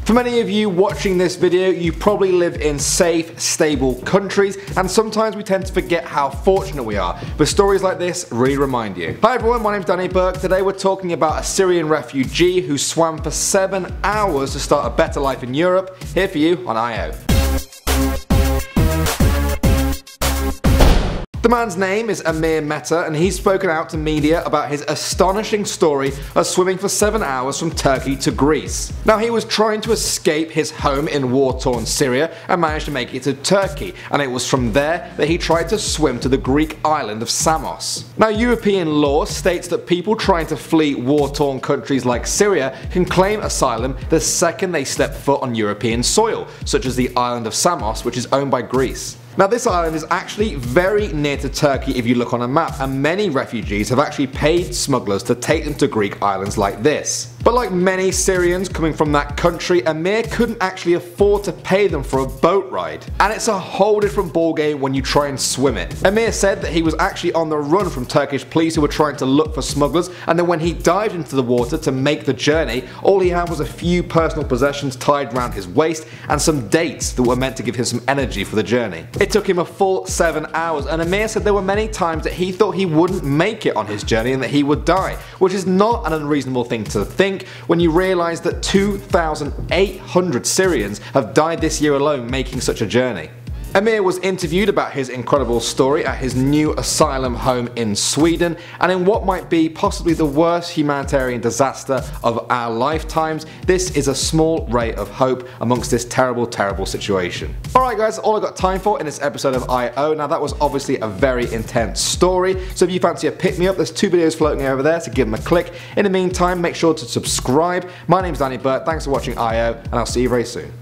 For many of you watching this video, you probably live in safe, stable countries, and sometimes we tend to forget how fortunate we are, but stories like this really remind you. Hi everyone, my name's Danny Burke. Today we're talking about a Syrian refugee who swam for 7 hours to start a better life in Europe, here for you on IO. The man's name is Amir Mehtr, and he's spoken out to media about his astonishing story of swimming for 7 hours from Turkey to Greece. Now, he was trying to escape his home in war-torn Syria and managed to make it to Turkey, and it was from there that he tried to swim to the Greek island of Samos. Now, European law states that people trying to flee war-torn countries like Syria can claim asylum the second they step foot on European soil, such as the island of Samos, which is owned by Greece. Now, this island is actually very near to Turkey if you look on a map, and many refugees have actually paid smugglers to take them to Greek islands like this. But like many Syrians coming from that country, Amir couldn't actually afford to pay them for a boat ride. And it's a whole different ballgame when you try and swim it. Amir said that he was actually on the run from Turkish police who were trying to look for smugglers, and then when he dived into the water to make the journey, all he had was a few personal possessions tied around his waist and some dates that were meant to give him some energy for the journey. It took him a full 7 hours, and Amir said there were many times that he thought he wouldn't make it on his journey and that he would die, which is not an unreasonable thing to think when you realise that 2,800 Syrians have died this year alone making such a journey. Amir was interviewed about his incredible story at his new asylum home in Sweden, and in what might be possibly the worst humanitarian disaster of our lifetimes, this is a small ray of hope amongst this terrible, terrible situation. Alright guys, all I've got time for in this episode of IO. Now, that was obviously a very intense story, so if you fancy a pick-me-up, there's 2 videos floating over there, so give them a click. In the meantime, make sure to subscribe. My name's Danny Burke, thanks for watching IO, and I'll see you very soon.